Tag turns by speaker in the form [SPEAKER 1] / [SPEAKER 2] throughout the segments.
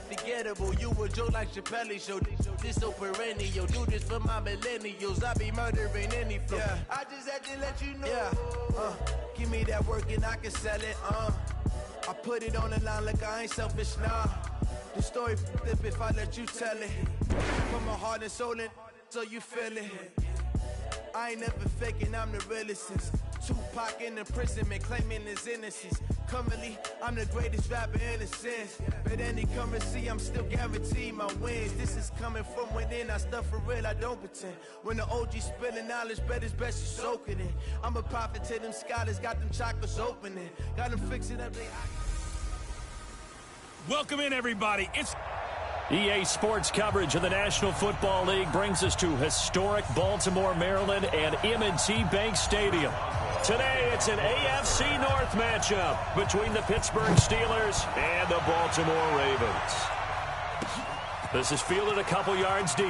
[SPEAKER 1] unforgettable. You a joke like Chappelle Show. This so perennial. Do this for my millennials. I be murdering any flow. Yeah. I just had to let you know. Yeah. Give me that work and I can sell it. I put it on the line like I ain't selfish, nah. The story flip if I let you tell it. From my heart and soul and so you feel it. I ain't never faking, I'm the realest since Tupac in imprisonment, claiming his innocence. Currently, I'm the greatest rapper in a sense. But any currency, I'm still guaranteed my wins. This is coming from within, I stuff for real, I don't pretend. When the OG spilling knowledge, bet it's best you soak it in. I'm a prophet to them scholars, got them chakras opening. Got them fixing up they...
[SPEAKER 2] Welcome in, everybody. It's
[SPEAKER 3] EA Sports coverage of the National Football League brings us to historic Baltimore, Maryland, and M&T Bank Stadium. Today, it's an AFC North matchup between the Pittsburgh Steelers and the Baltimore Ravens. This is fielded a couple yards deep.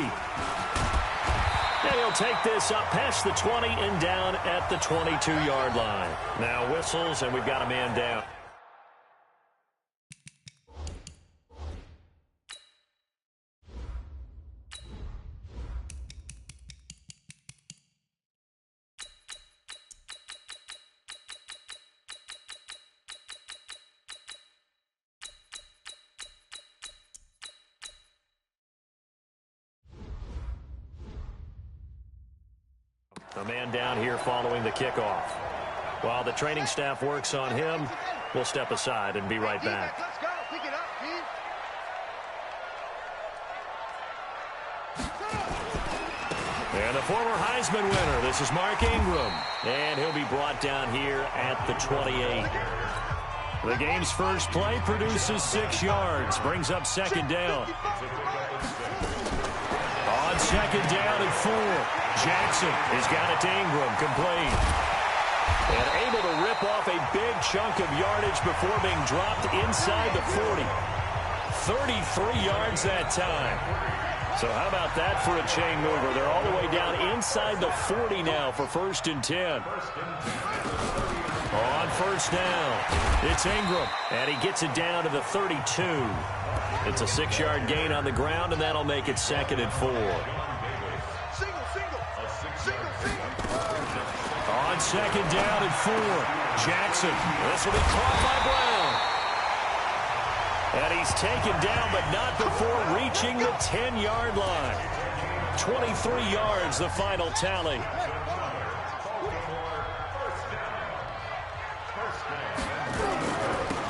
[SPEAKER 3] And he'll take this up past the 20 and down at the 22-yard line. Now whistles, and we've got a man down. A man down here following the kickoff. While the training staff works on him, we'll step aside and be right back.
[SPEAKER 4] Let's go. Pick it up,
[SPEAKER 3] And the former Heisman winner, this is Mark Ingram. And he'll be brought down here at the 28. The game's first play produces 6 yards, brings up second down. On second down and 4. Jackson has got it to Ingram, complete. And able to rip off a big chunk of yardage before being dropped inside the 40. 33 yards that time. So how about that for a chain mover? They're all the way down inside the 40 now for 1st and 10. On first down, it's Ingram, and he gets it down to the 32. It's a 6-yard gain on the ground, and that'll make it 2nd and 4. On second down and 4, Jackson. This will be caught by Brown. And he's taken down, but not before reaching the 10-yard line. 23 yards, the final tally.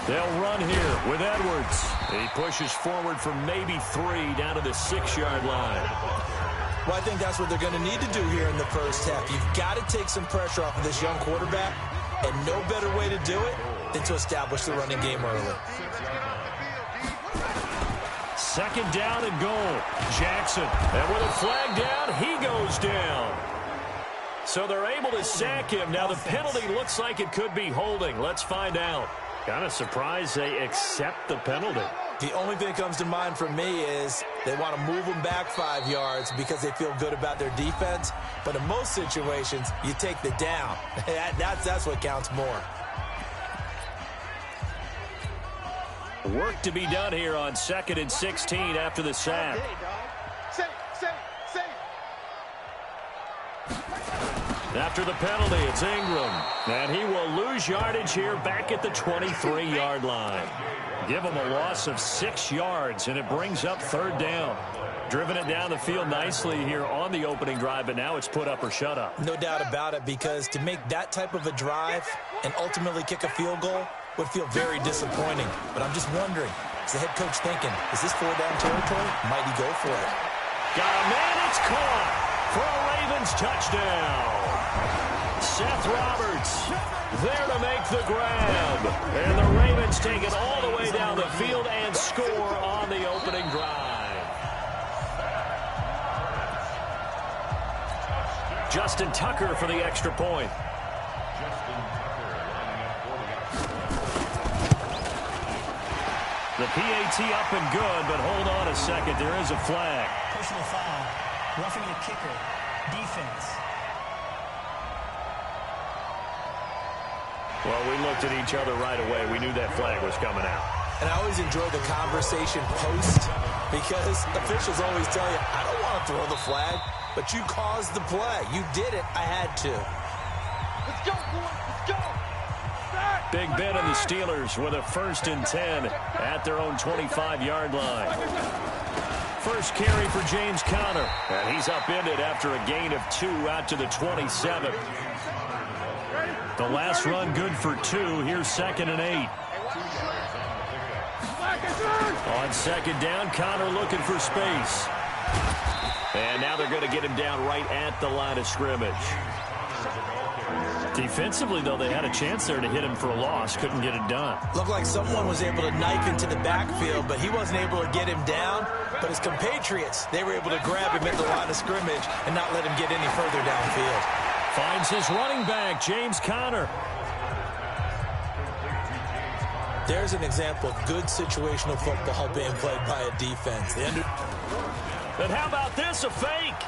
[SPEAKER 3] They'll run here with Edwards. He pushes forward for maybe 3 down to the 6-yard line.
[SPEAKER 5] Well, I think that's what they're going to need to do here in the first half. You've got to take some pressure off of this young quarterback, and no better way to do it than to establish the running game early.
[SPEAKER 3] Second down and goal. Jackson. And with a flag down, he goes down. So they're able to sack him. Now the penalty looks like it could be holding. Let's find out. Kind of surprised they accept the penalty.
[SPEAKER 5] The only thing that comes to mind for me is they want to move them back 5 yards because they feel good about their defense. But in most situations, you take the down. That's what counts more.
[SPEAKER 3] Work to be done here on 2nd and 16 after the sack. After the penalty, it's Ingram. And he will lose yardage here back at the 23-yard line. Give him a loss of 6 yards, and it brings up 3rd down. Driven it down the field nicely here on the opening drive, but now it's put up or shut up.
[SPEAKER 5] No doubt about it, because to make that type of a drive and ultimately kick a field goal would feel very disappointing. But I'm just wondering, is the head coach thinking, is this 4-down territory? Might he go for it?
[SPEAKER 3] Got a man, it's caught for a Ravens touchdown. Seth Roberts there to make the grab. And the Ravens take it all the way down the field and score on the opening drive. Justin Tucker for the extra point. The PAT up and good, but hold on a second. There is a flag.
[SPEAKER 6] Personal foul. Roughing the kicker. Defense.
[SPEAKER 3] Well, we looked at each other right away. We knew that flag was coming out.
[SPEAKER 5] And I always enjoy the conversation post because officials always tell you, I don't want to throw the flag, but you caused the play. You did it. I had to.
[SPEAKER 4] Let's go, boys. Let's go.
[SPEAKER 3] Big Ben and the Steelers with a 1st and 10 at their own 25-yard line. First carry for James Conner, and he's upended after a gain of 2 out to the 27. The last run good for 2. Here's 2nd and 8. On 2nd down, Conner looking for space. And now they're going to get him down right at the line of scrimmage. Defensively, though, they had a chance there to hit him for a loss. Couldn't get it done.
[SPEAKER 5] Looked like someone was able to knife into the backfield, but he wasn't able to get him down. But his compatriots, they were able to grab him at the line of scrimmage and not let him get any further downfield.
[SPEAKER 3] Finds his running back, James Conner.
[SPEAKER 5] There's an example of good situational football being played by a defense.
[SPEAKER 3] And how about this, a fake?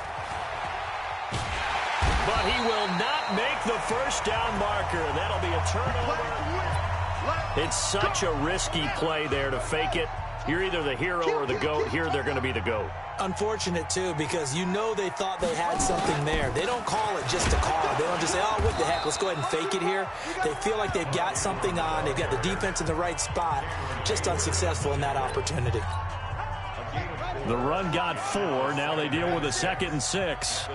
[SPEAKER 3] But he will not make the first down marker. That'll be a turnover. It's such a risky play there to fake it. You're either the hero or the GOAT. Here they're going to be the GOAT.
[SPEAKER 5] Unfortunate, too, because you know they thought they had something there. They don't call it just to call it. They don't just say, oh, what the heck, let's go ahead and fake it here. They feel like they've got something on. They've got the defense in the right spot. Just unsuccessful in that opportunity.
[SPEAKER 3] The run got 4. Now they deal with a 2nd and 6.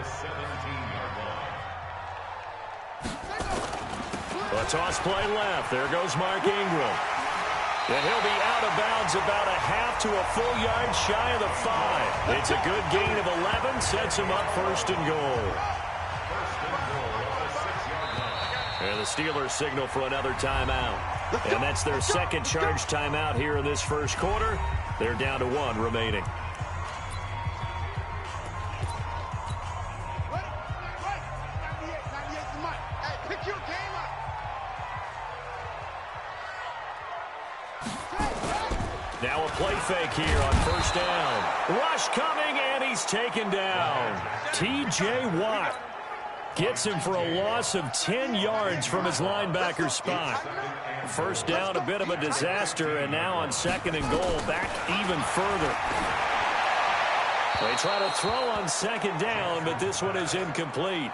[SPEAKER 3] A toss play left. There goes Mark Ingram. And he'll be out of bounds about a half to a full yard shy of the 5. It's a good gain of 11. Sets him up 1st and goal. And the Steelers signal for another timeout. And that's their 2nd charge timeout here in this 1st quarter. They're down to 1 remaining. Now a play fake here on 1st down. Rush coming, and he's taken down. T.J. Watt gets him for a loss of 10 yards from his linebacker spot. 1st down, a bit of a disaster, and now on 2nd and goal, back even further. They try to throw on 2nd down, but this one is incomplete.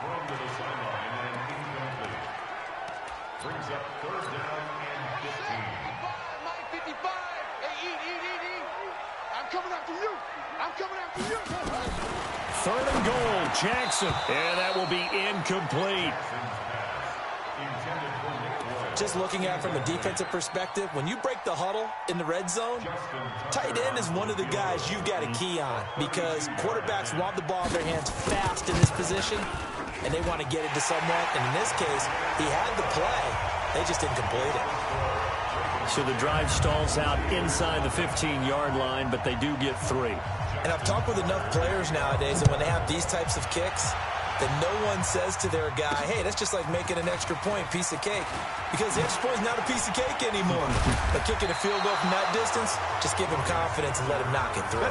[SPEAKER 4] Brings up 3rd down and 15. 55. Hey, I'm coming after you. I'm coming after you.
[SPEAKER 3] 3rd and goal, Jackson. And that will be incomplete.
[SPEAKER 5] Just looking at it from a defensive perspective, when you break the huddle in the red zone, tight end is one of the guys you've got a key on because quarterbacks want the ball in their hands fast in this position, and they want to get it to someone. And in this case, he had the play. They just didn't complete it.
[SPEAKER 3] So the drive stalls out inside the 15-yard line, but they do get 3.
[SPEAKER 5] And I've talked with enough players nowadays that when they have these types of kicks, that no one says to their guy, hey, that's just like making an extra point, piece of cake. Because the extra point is not a piece of cake anymore. But kicking a field goal from that distance, just give him confidence and let him knock it through.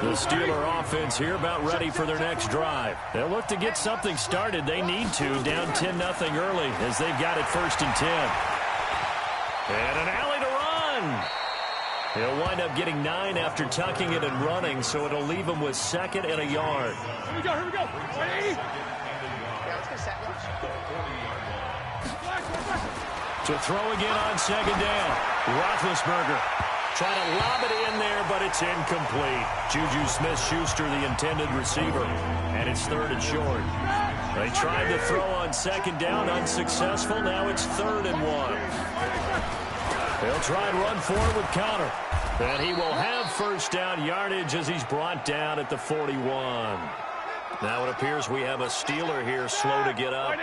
[SPEAKER 3] The Steeler offense here about ready for their next drive. They'll look to get something started. They need to, down 10-0 early as they've got it 1st and 10. And an alley to run. He'll wind up getting 9 after tucking it and running, so it'll leave him with 2nd and a yard.
[SPEAKER 4] Here we go, here we go. Ready?
[SPEAKER 3] To throw again on 2nd down. Roethlisberger trying to lob it in there, but it's incomplete. Juju Smith-Schuster, the intended receiver, and it's 3rd and short. They tried to throw on 2nd down, unsuccessful. Now it's 3rd and 1. They'll try and run forward with Conner. And he will have 1st down yardage as he's brought down at the 41. Now it appears we have a Steeler here slow to get up.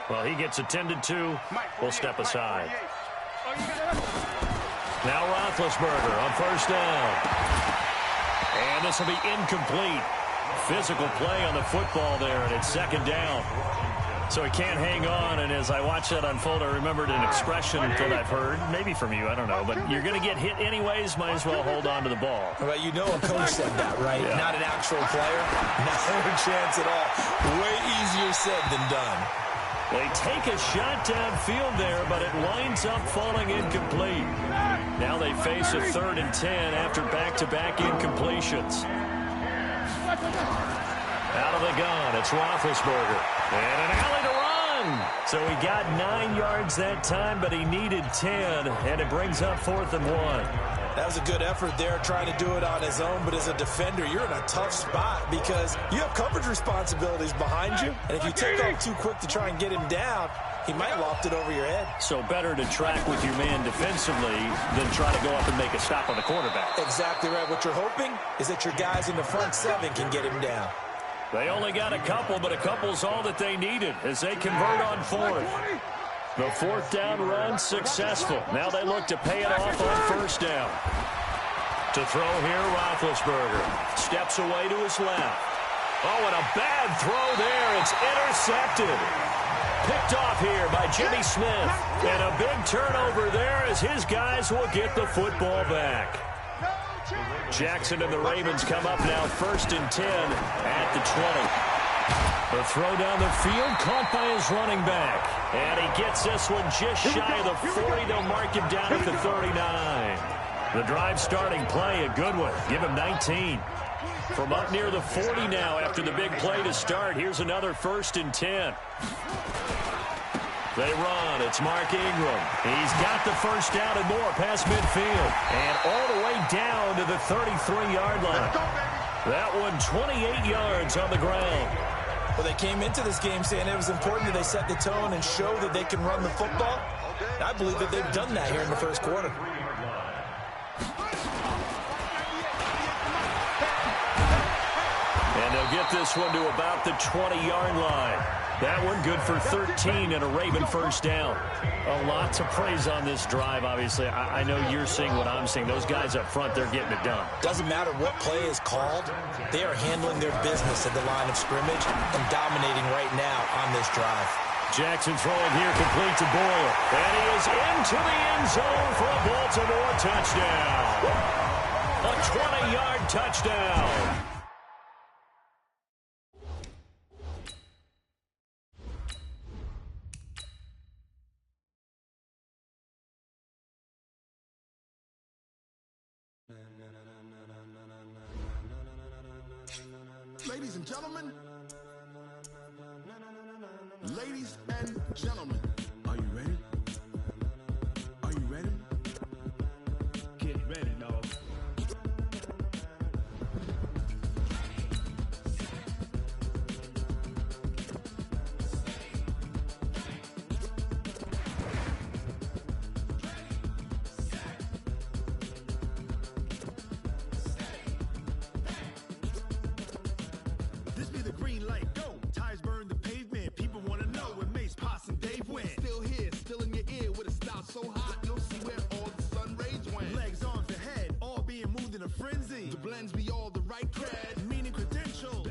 [SPEAKER 3] Well, he gets attended to. We'll step aside. Now Roethlisberger on 1st down. And this will be incomplete. Physical play on the football there, and it's 2nd down. So he can't hang on, and as I watched that unfold, I remembered an expression that I've heard, maybe from you, I don't know, but you're going to get hit anyways, might as well hold on to the ball.
[SPEAKER 5] Well, you know a coach said that, right? Yeah. Not an actual player. Not a chance at all. Way easier said than done.
[SPEAKER 3] They take a shot downfield there, but it winds up falling incomplete. Now they face a 3rd and 10 after back-to-back incompletions. Out of the gun, it's Roethlisberger. And an alley to run. So he got 9 yards that time, but he needed 10, and it brings up 4th and 1.
[SPEAKER 5] That was a good effort there, trying to do it on his own. But as a defender, you're in a tough spot because you have coverage responsibilities behind you. And if you take off too quick to try and get him down, he might loft it over your head.
[SPEAKER 3] So better to track with your man defensively than try to go up and make a stop on the quarterback.
[SPEAKER 5] Exactly right. What you're hoping is that your guys in the front 7 can get him down.
[SPEAKER 3] They only got a couple, but a couple's all that they needed as they convert on 4th. The 4th down run successful. Now they look to pay it off on 1st down. To throw here, Roethlisberger. Steps away to his left. Oh, and a bad throw there. It's intercepted. Picked off here by Jimmy Smith. And a big turnover there as his guys will get the football back. Jackson and the Ravens come up now 1st and 10 at the 20. The throw down the field caught by his running back. And he gets this one just shy of the 40. They'll mark him down at the 39. The drive starting play, a good one. Give him 19. From up near the 40 now after the big play to start. Here's another 1st and 10. They run. It's Mark Ingram. He's got the 1st down and more past midfield. And all the way down to the 33-yard line. That one 28 yards on the ground.
[SPEAKER 5] Well, they came into this game saying it was important that they set the tone and show that they can run the football. I believe that they've done that here in the 1st quarter.
[SPEAKER 3] And they'll get this one to about the 20-yard line. That one good for 13 and a Raven 1st down. A lot to praise on this drive, obviously. I know you're seeing what I'm seeing. Those guys up front, they're getting it done.
[SPEAKER 5] Doesn't matter what play is called. They are handling their business at the line of scrimmage and dominating right now on this drive.
[SPEAKER 3] Jackson throwing here complete to Boyle. And he is into the end zone for a Baltimore touchdown. A 20-yard touchdown.
[SPEAKER 7] Ladies and gentlemen, are you ready? Are you ready? Get ready, dog. This be the green light, go. Tires burn the pavement. People want to know where Mace, Poss, and Dave went. Still here, still in your ear with a style so hot, you'll see where all the sun rays went. Legs, arms, and head, all being moved in a frenzy. The blends be all the right cred, meaning credentials.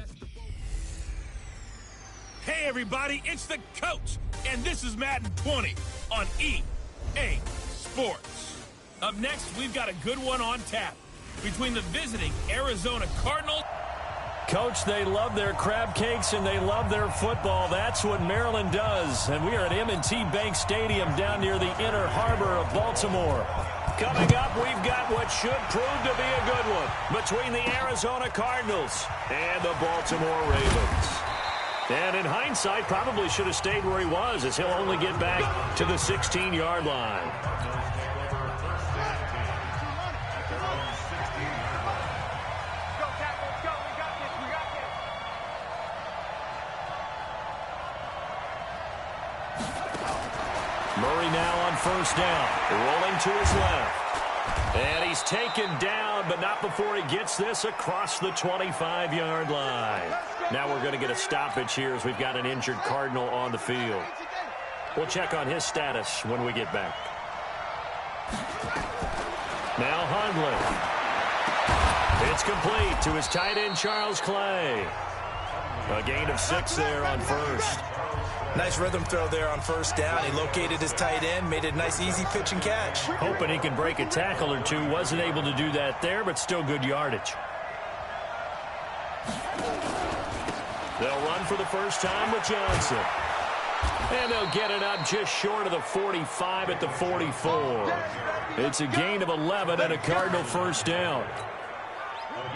[SPEAKER 2] Hey, everybody, it's the coach, and this is Madden 20 on EA Sports. Up next, we've got a good one on tap between the visiting Arizona Cardinals.
[SPEAKER 3] Coach, they love their crab cakes and they love their football. That's what Maryland does. And we are at M&T Bank Stadium down near the inner harbor of Baltimore. Coming up, we've got what should prove to be a good one between the Arizona Cardinals and the Baltimore Ravens. And in hindsight, probably should have stayed where he was as he'll only get back to the 16-yard line. Murray now on 1st down, rolling to his left. And he's taken down, but not before he gets this across the 25-yard line. Now we're going to get a stoppage here as we've got an injured Cardinal on the field. We'll check on his status when we get back. Now Hundley. It's complete to his tight end, Charles Clay. A gain of 6 there on 1st.
[SPEAKER 5] Nice rhythm throw there on 1st down. He located his tight end, made it a nice, easy pitch and catch.
[SPEAKER 3] Hoping he can break a tackle or two. Wasn't able to do that there, but still good yardage. They'll run for the first time with Johnson. And they'll get it up just short of the 45 at the 44. It's a gain of 11 and a Cardinal first down.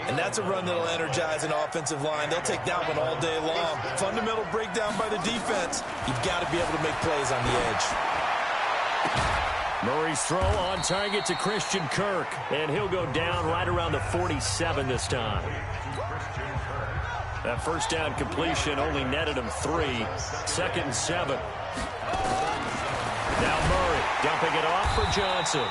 [SPEAKER 5] And that's a run that'll energize an offensive line. They'll take that one all day long. Fundamental breakdown by the defense. You've got to be able to make plays on the edge.
[SPEAKER 3] Murray's throw on target to Christian Kirk. And he'll go down right around the 47 this time. That first down completion only netted him 3. 2nd and 7. Now Murray dumping it off for Johnson.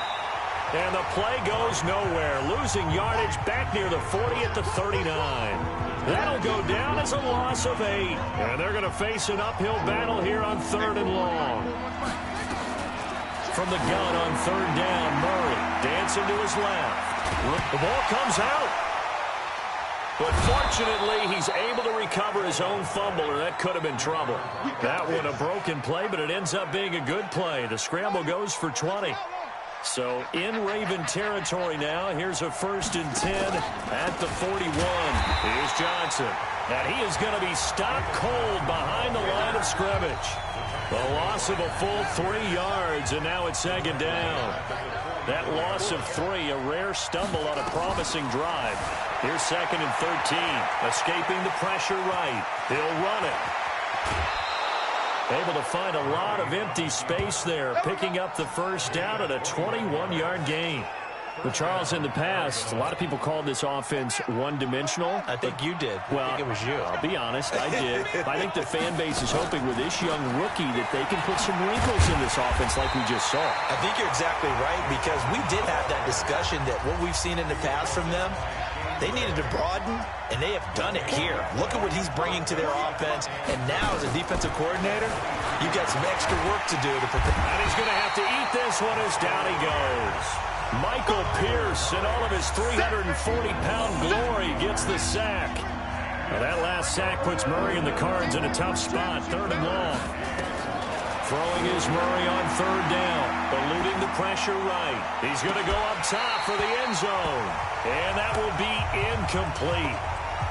[SPEAKER 3] And the play goes nowhere. Losing yardage back near the 40 at the 39. That'll go down as a loss of 8. And they're going to face an uphill battle here on 3rd and long. From the gun on 3rd down, Murray dancing to his left. The ball comes out. But fortunately, he's able to recover his own fumble, or that could have been trouble. That one a broken play, but it ends up being a good play. The scramble goes for 20. So in Raven territory now. Here's a 1st and 10 at the 41. Here's Johnson. And he is going to be stopped cold behind the line of scrimmage. The loss of a full 3 yards, and now it's 2nd down. That loss of 3, a rare stumble on a promising drive. Here's 2nd and 13. Escaping the pressure right. He'll run it. Able to find a lot of empty space there, picking up the first down at a 21-yard gain. But Charles, in the past, a lot of people called this offense one-dimensional.
[SPEAKER 5] I think you did.
[SPEAKER 3] Well,
[SPEAKER 5] I think it was you.
[SPEAKER 3] I'll be honest, I did. I think the fan base is hoping with this young rookie that they can put some wrinkles in this offense like we just saw.
[SPEAKER 5] I think you're exactly right, because we did have that discussion that what we've seen in the past from them, they needed to broaden, and they have done it here. Look at what he's bringing to their offense, and now as a defensive coordinator, you've got some extra work to do to prepare.
[SPEAKER 3] And he's going to have to eat this one as down he goes. Michael Pierce, in all of his 340-pound glory, gets the sack. Now that last sack puts Murray and the Cards in a tough spot, 3rd and long. Throwing is Murray on 3rd down, eluding the pressure right. He's going to go up top for the end zone. And that will be incomplete.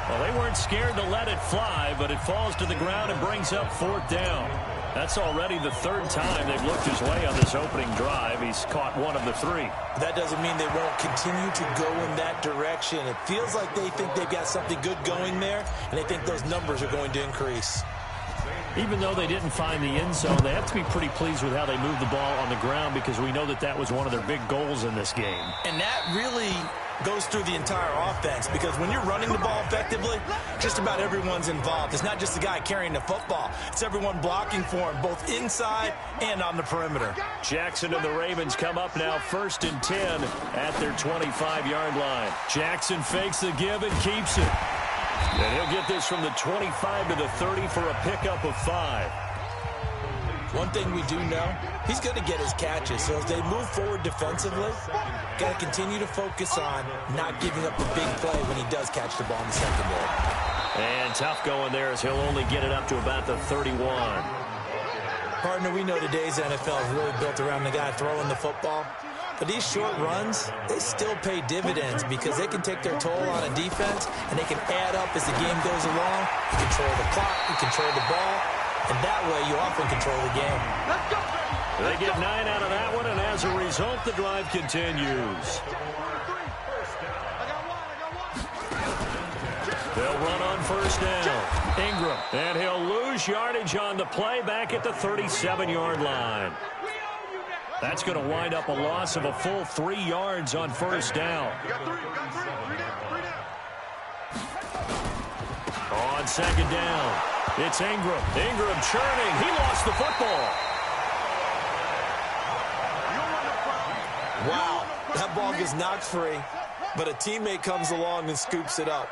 [SPEAKER 3] Well, they weren't scared to let it fly, but it falls to the ground and brings up 4th down. That's already the 3rd time they've looked his way on this opening drive. He's caught 1 of the 3.
[SPEAKER 5] That doesn't mean they won't continue to go in that direction. It feels like they think they've got something good going there, and they think those numbers are going to increase.
[SPEAKER 3] Even though they didn't find the end zone, they have to be pretty pleased with how they moved the ball on the ground, because we know that that was one of their big goals in this game.
[SPEAKER 5] And that really goes through the entire offense, because when you're running the ball effectively, just about everyone's involved. It's not just the guy carrying the football. It's everyone blocking for him, both inside and on the perimeter.
[SPEAKER 3] Jackson and the Ravens come up now 1st and 10 at their 25-yard line. Jackson fakes the give and keeps it. And he'll get this from the 25 to the 30 for a pickup of 5.
[SPEAKER 5] One thing we do know, he's going to get his catches. So as they move forward defensively, got to continue to focus on not giving up the big play when he does catch the ball in the secondary.
[SPEAKER 3] And tough going there, as he'll only get it up to about the 31.
[SPEAKER 5] Partner, we know today's NFL is really built around the guy throwing the football. But these short runs, they still pay dividends, because they can take their toll on a defense, and they can add up as the game goes along. You control the clock, you control the ball, and that way you often control the game.
[SPEAKER 3] They get 9 out of that one, and as a result, the drive continues. They'll run on 1st down. Ingram, and he'll lose yardage on the play back at the 37-yard line. That's going to wind up a loss of a full 3 yards on 1st down. On 2nd down, it's Ingram. Ingram churning. He lost the football.
[SPEAKER 5] Wow, that ball gets knocked free, but a teammate comes along and scoops it up.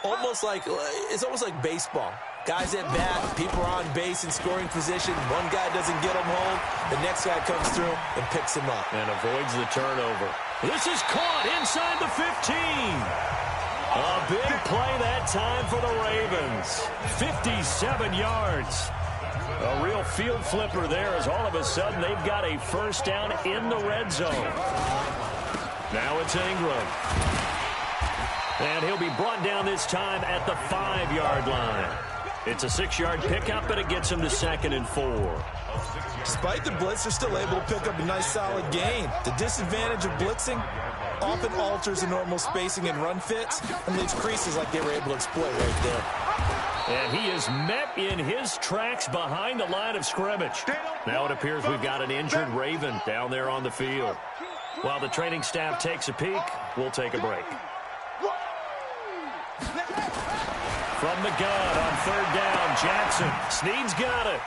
[SPEAKER 5] It's almost like baseball. Guys at bat, people are on base in scoring position. One guy doesn't get him home. The next guy comes through and picks him up.
[SPEAKER 3] And avoids the turnover. This is caught inside the 15. A big play that time for the Ravens. 57 yards. A real field flipper there, as all of a sudden they've got a 1st down in the red zone. Now it's Ingram. And he'll be brought down this time at the 5-yard line. It's a 6-yard pickup, and it gets him to 2nd and 4.
[SPEAKER 5] Despite the blitz, they're still able to pick up a nice solid gain. The disadvantage of blitzing often alters the normal spacing and run fits and leaves creases like they were able to exploit right there.
[SPEAKER 3] And he is met in his tracks behind the line of scrimmage. Now it appears we've got an injured Raven down there on the field. While the training staff takes a peek, we'll take a break. From the gun on 3rd down, Jackson. Snead's got it.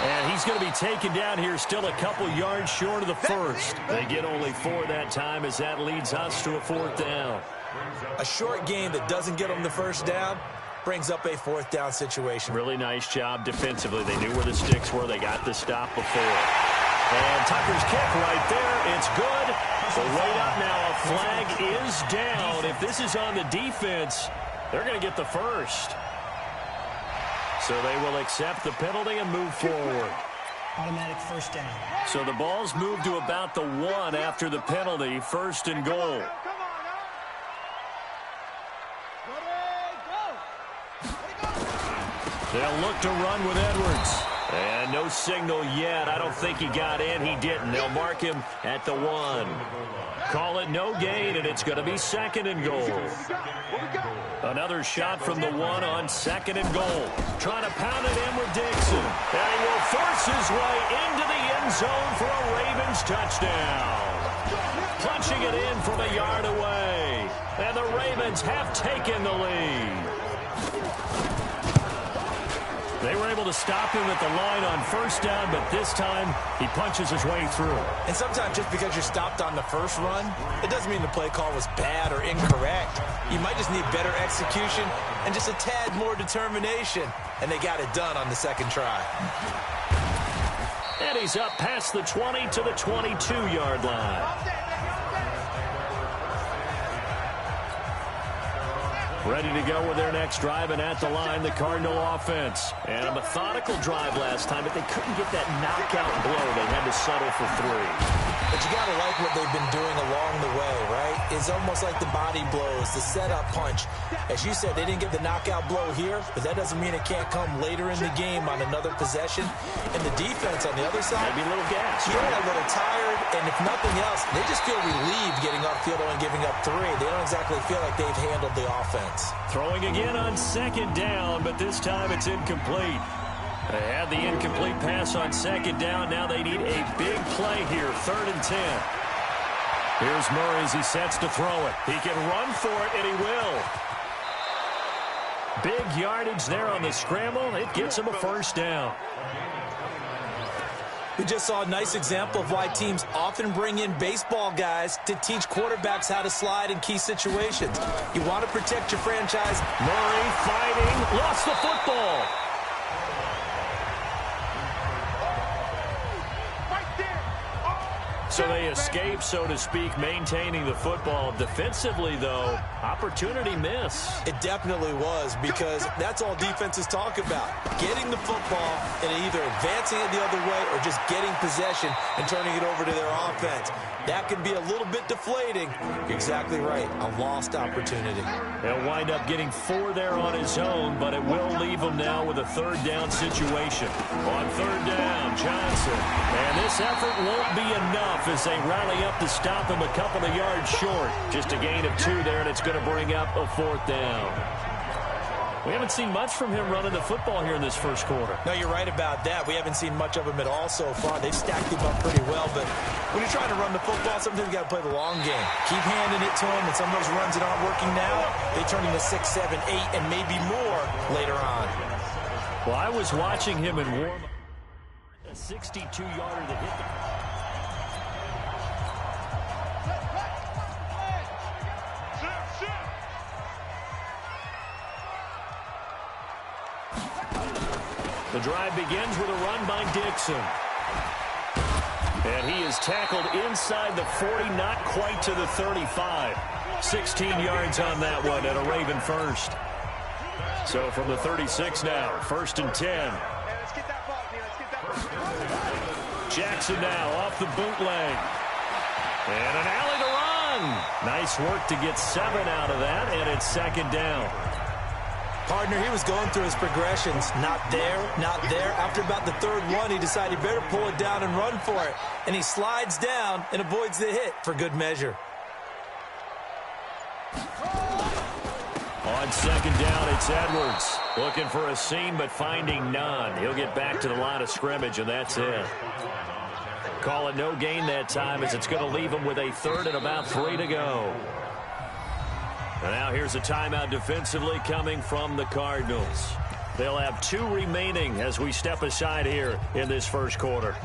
[SPEAKER 3] And he's going to be taken down here still a couple yards short of the first. They get only 4 that time as that leads us to a 4th down.
[SPEAKER 5] A short game that doesn't get them the first down brings up a 4th down situation.
[SPEAKER 3] Really nice job defensively. They knew where the sticks were. They got the stop before. And Tucker's kick right there. It's good. So wait up now. A flag is down. If this is on the defense, they're going to get the first. So they will accept the penalty and move forward.
[SPEAKER 6] Automatic first down.
[SPEAKER 3] So the ball's moved to about the 1 after the penalty. 1st and goal. They'll look to run with Edwards. And no signal yet. I don't think he got in. He didn't. They'll mark him at the 1. Call it no gain, and it's going to be 2nd and goal. Another shot from the 1 on 2nd and goal. Trying to pound it in with Dixon. And he will force his way into the end zone for a Ravens touchdown. Punching it in from a yard away. And the Ravens have taken the lead. They were able to stop him at the line on 1st down, but this time he punches his way through.
[SPEAKER 5] And sometimes just because you're stopped on the first run, it doesn't mean the play call was bad or incorrect. You might just need better execution and just a tad more determination. And they got it done on the 2nd try.
[SPEAKER 3] And he's up past the 20 to the 22-yard line. Ready to go with their next drive, and at the line, the Cardinal offense. And a methodical drive last time, but they couldn't get that knockout blow. They had to settle for 3.
[SPEAKER 5] But you got to like what they've been doing along the way, right? It's almost like the body blows, the setup punch. As you said, they didn't get the knockout blow here, but that doesn't mean it can't come later in the game on another possession. And the defense on the other side,
[SPEAKER 3] maybe a little gas.
[SPEAKER 5] Yeah, a little tired, and if nothing else, they just feel relieved getting upfield and giving up 3. They don't exactly feel like they've handled the offense.
[SPEAKER 3] Throwing again on 2nd down, but this time it's incomplete. They had the incomplete pass on 2nd down. Now they need a big play here, 3rd and 10. Here's Murray as he sets to throw it. He can run for it, and he will. Big yardage there on the scramble. It gets him a 1st down.
[SPEAKER 5] We just saw a nice example of why teams often bring in baseball guys to teach quarterbacks how to slide in key situations. You want to protect your franchise.
[SPEAKER 3] Murray fighting, lost the football. So they escape, so to speak, maintaining the football. Defensively, though, opportunity miss.
[SPEAKER 5] It definitely was, because that's all defenses talk about. Getting the football and either advancing it the other way or just getting possession and turning it over to their offense. That can be a little bit deflating. You're exactly right. A lost opportunity.
[SPEAKER 3] He'll wind up getting 4 there on his own, but it will leave him now with a 3rd down situation. On 3rd down, Johnson. And this effort won't be enough as they rally up to stop him a couple of yards short. Just a gain of 2 there, and it's going to bring up a 4th down. We haven't seen much from him running the football here in this first quarter.
[SPEAKER 5] No, you're right about that. We haven't seen much of him at all so far. They've stacked him up pretty well, but when you're trying to run the football, sometimes you got to play the long game. Keep handing it to him, and some of those runs that aren't working now, they turn into 6, 7, 8, and maybe more later on.
[SPEAKER 3] Well, I was watching him in warm-up. A 62-yarder that hit the... The drive begins with a run by Dixon. And he is tackled inside the 40, not quite to the 35. 16 yards on that one and a Raven first. So from the 36 now, 1st and 10. Jackson now off the bootleg. And an alley to run. Nice work to get 7 out of that, and it's 2nd down.
[SPEAKER 5] Partner, he was going through his progressions. Not there, not there. After about the third one, he decided he better pull it down and run for it. And he slides down and avoids the hit for good measure.
[SPEAKER 3] On second down, it's Edwards. Looking for a seam, but finding none. He'll get back to the line of scrimmage, and that's it. Call it no gain that time, as it's going to leave him with a third and about 3 to go. And now here's a timeout defensively coming from the Cardinals. They'll have 2 remaining as we step aside here in this first quarter.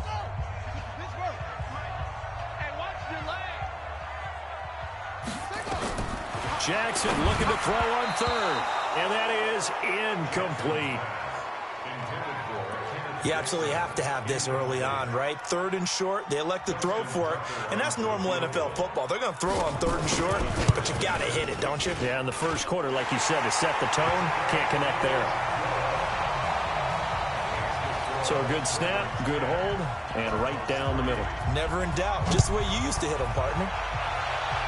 [SPEAKER 3] Jackson looking to throw on third, and that is incomplete.
[SPEAKER 5] You absolutely have to have this early on, right? Third and short, they elect to throw for it, and that's normal NFL football. They're going to throw on third and short, but you got to hit it, don't you?
[SPEAKER 3] Yeah, in the first quarter, like you said, to set the tone, can't connect there. So a good snap, good hold, and right down the middle.
[SPEAKER 5] Never in doubt, just the way you used to hit them, partner.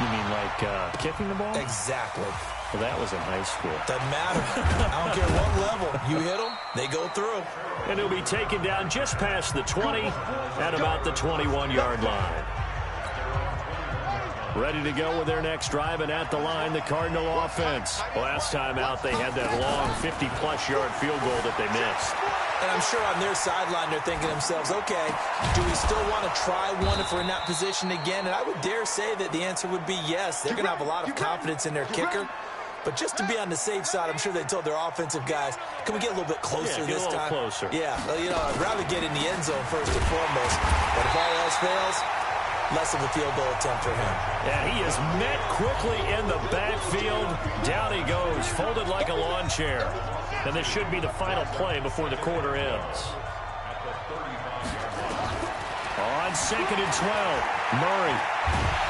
[SPEAKER 3] You mean like kicking the ball?
[SPEAKER 5] Exactly.
[SPEAKER 3] Well, that was in high school.
[SPEAKER 5] Doesn't matter. I don't care what level. You hit them, they go through.
[SPEAKER 3] And he'll be taken down just past the 20 at about the 21-yard line. Ready to go with their next drive, and at the line, the Cardinal offense. Last time out, they had that long 50-plus-yard field goal that they missed.
[SPEAKER 5] And I'm sure on their sideline, they're thinking to themselves, okay, do we still want to try one if we're in that position again? And I would dare say that the answer would be yes. They're going to have a lot of confidence in their kicker. But just to be on the safe side, I'm sure they told their offensive guys, can we get a little bit closer this time?
[SPEAKER 3] Closer.
[SPEAKER 5] Yeah, well, you know, I'd rather get in the end zone first and foremost. But if all else fails, less of a field goal attempt for him.
[SPEAKER 3] And he is met quickly in the backfield. Down he goes, folded like a lawn chair. And this should be the final play before the quarter ends. On second and 12, Murray.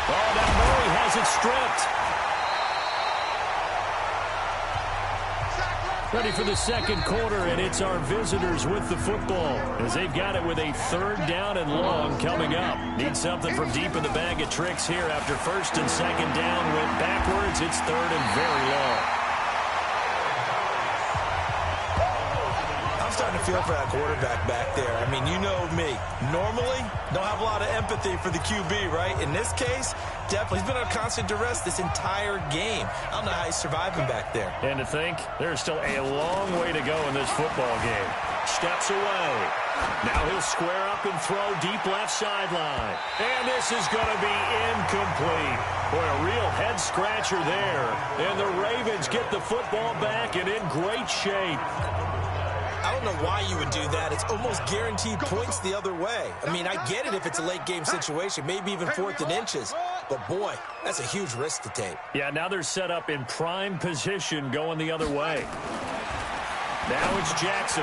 [SPEAKER 3] Oh, now Murray has it stripped. Ready for the second quarter, and it's our visitors with the football as they've got it with a third down and long coming up. Need something from deep in the bag of tricks here after first and second down went backwards. It's third and very long.
[SPEAKER 5] I'm starting to feel for that quarterback back there. I mean, you know me. Normally, don't have a lot of empathy for the QB, right? In this case, definitely. He's been on constant duress this entire game. I don't know how he's surviving back there.
[SPEAKER 3] And to think, there's still a long way to go in this football game. Steps away. Now he'll square up and throw deep left sideline. And this is going to be incomplete. Boy, a real head-scratcher there. And the Ravens get the football back and in great shape.
[SPEAKER 5] I don't know why you would do that. It's almost guaranteed points the other way. I mean, I get it if it's a late-game situation, maybe even fourth and inches. But, boy, that's a huge risk to take.
[SPEAKER 3] Yeah, now they're set up in prime position going the other way. Now it's Jackson.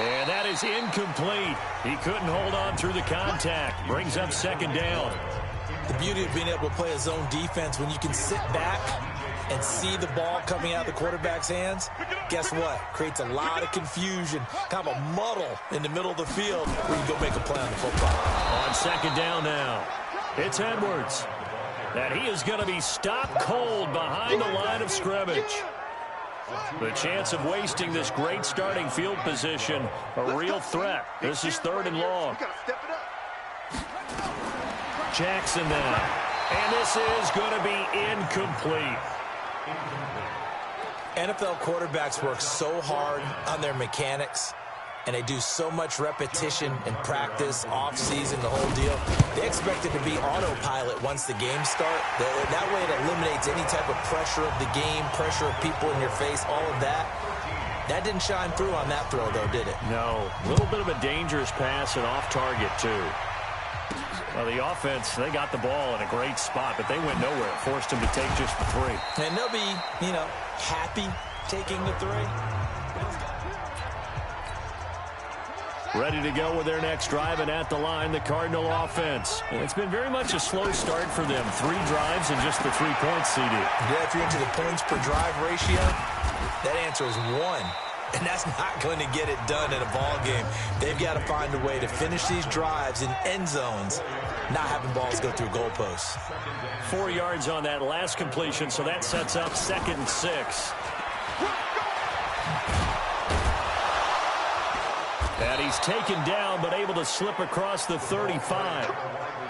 [SPEAKER 3] And that is incomplete. He couldn't hold on through the contact. Brings up second down.
[SPEAKER 5] The beauty of being able to play a zone defense, when you can sit back and see the ball coming out of the quarterback's hands, guess what? Creates a lot of confusion, kind of a muddle in the middle of the field where you go make a play on the football.
[SPEAKER 3] On second down now, it's Edwards. And he is going to be stopped cold behind the line of scrimmage. The chance of wasting this great starting field position, a real threat. This is third and long. Jackson now. And this is going to be incomplete.
[SPEAKER 5] NFL quarterbacks work so hard on their mechanics, and they do so much repetition and practice, off-season, the whole deal. They expect it to be autopilot once the games start. That way it eliminates any type of pressure of the game, pressure of people in your face, all of that. That didn't shine through on that throw, though, did it?
[SPEAKER 3] No. A little bit of a dangerous pass and off target, too. Well, the offense, they got the ball in a great spot, but they went nowhere. Forced him to take just the three.
[SPEAKER 5] And they'll be, you know, happy taking the three.
[SPEAKER 3] Ready to go with their next drive, and at the line, the Cardinal offense. It's been very much a slow start for them. 3 drives and just the 3 points, CD.
[SPEAKER 5] Yeah, if you're into the points per drive ratio, that answer is 1. And that's not going to get it done in a ball game. They've got to find a way to finish these drives in end zones, not having balls go through goalposts.
[SPEAKER 3] 4 yards on that last completion, so that sets up second and 6. And he's taken down, but able to slip across the 35.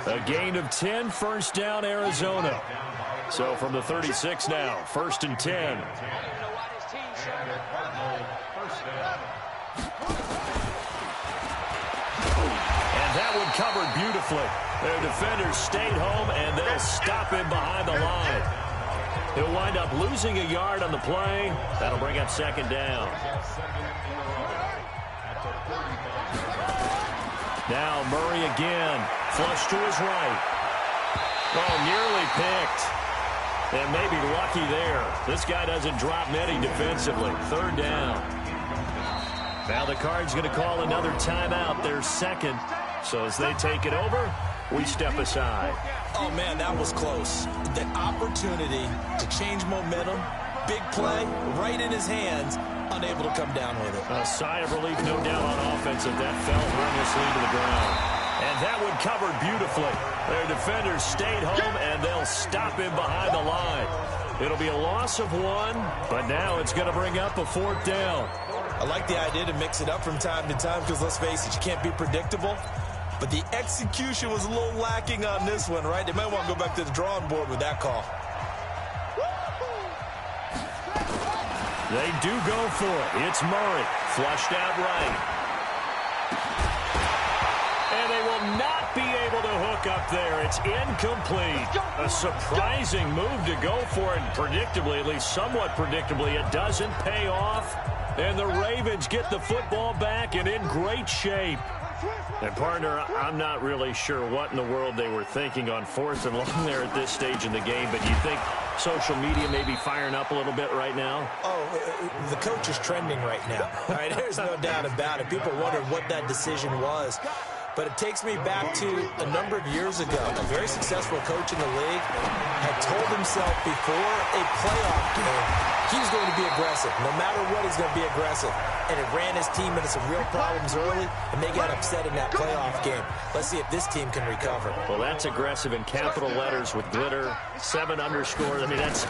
[SPEAKER 3] A gain of 10, first down, Arizona. So from the 36 now, 1st and 10. And that one covered beautifully. Their defenders stayed home, and they'll stop him behind the line. He'll wind up losing a yard on the play. That'll bring up 2nd down. Now Murray again. Flush to his right. Oh, nearly picked. And maybe lucky there. This guy doesn't drop many defensively. 3rd down. Now the Cards going to call another timeout, their 2nd. So as they take it over, we step aside.
[SPEAKER 5] Oh, man, that was close. The opportunity to change momentum, big play, right in his hands, unable to come down with it.
[SPEAKER 3] A sigh of relief, no doubt, on offense if that fell harmlessly to the ground. And that one covered beautifully. Their defenders stayed home, and they'll stop him behind the line. It'll be a loss of 1, but now it's going to bring up a 4th down.
[SPEAKER 5] I like the idea to mix it up from time to time because, let's face it, you can't be predictable. But the execution was a little lacking on this one, right? They might want to go back to the drawing board with that call.
[SPEAKER 3] They do go for it. It's Murray. Flushed out right. And they will not be able to hook up there. It's incomplete. A surprising move to go for it. Predictably, at least somewhat predictably, it doesn't pay off. And the Ravens get the football back and in great shape. And, partner, I'm not really sure what in the world they were thinking on 4th and long there at this stage in the game, but you think social media may be firing up a little bit right now?
[SPEAKER 5] Oh, the coach is trending right now. All right, there's no doubt about it. People wondered what that decision was. But it takes me back to a number of years ago. A very successful coach in the league had told himself before a playoff game he's going to be aggressive. No matter what, he's going to be aggressive. And it ran his team into some real problems early, and they got upset in that playoff game. Let's see if this team can recover.
[SPEAKER 3] Well, that's aggressive in capital letters with glitter, 7 underscores. I mean, that's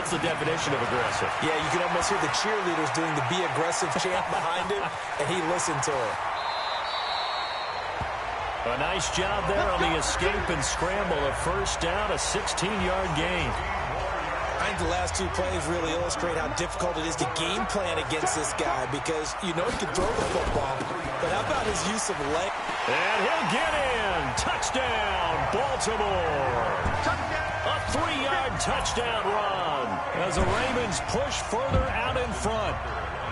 [SPEAKER 3] the definition of aggressive.
[SPEAKER 5] Yeah, you can almost hear the cheerleaders doing the be aggressive chant behind him, and he listened to it.
[SPEAKER 3] A nice job there on the escape and scramble. A 1st down, a 16-yard gain.
[SPEAKER 5] I think the last 2 plays really illustrate how difficult it is to game plan against this guy because you know he can throw the football, but how about his use of leg?
[SPEAKER 3] And he'll get in. Touchdown, Baltimore. A 3-yard touchdown run as the Ravens push further out in front.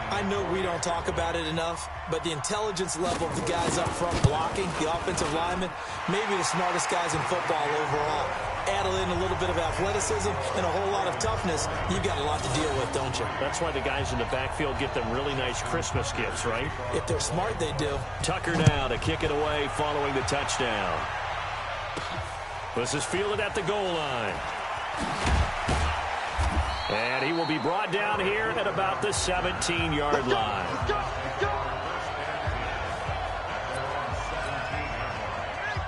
[SPEAKER 5] I know we don't talk about it enough, but the intelligence level of the guys up front blocking, the offensive linemen, maybe the smartest guys in football overall. Add in a little bit of athleticism and a whole lot of toughness, you've got a lot to deal with, don't you?
[SPEAKER 3] That's why the guys in the backfield get them really nice Christmas gifts, right?
[SPEAKER 5] If they're smart, they do.
[SPEAKER 3] Tucker now to kick it away following the touchdown. This is fielded at the goal line. And he will be brought down here at about the 17-yard line.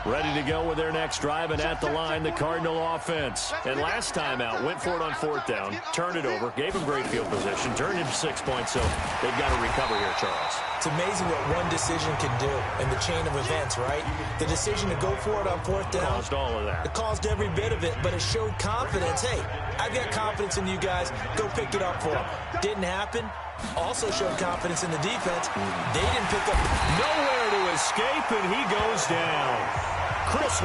[SPEAKER 3] Ready to go with their next drive, and at the line, the Cardinal offense. And last time out, went for it on 4th down, turned it over, gave them great field position, turned into 6 points, so they've got to recover here, Charles.
[SPEAKER 5] It's amazing what one decision can do in the chain of events, right? The decision to go for it on 4th down.
[SPEAKER 3] Caused all of that.
[SPEAKER 5] It caused every bit of it, but it showed confidence. Hey, I've got confidence in you guys. Go pick it up for them. Didn't happen. Also showed confidence in the defense. They didn't pick up.
[SPEAKER 3] Nowhere to escape, and he goes down. Chris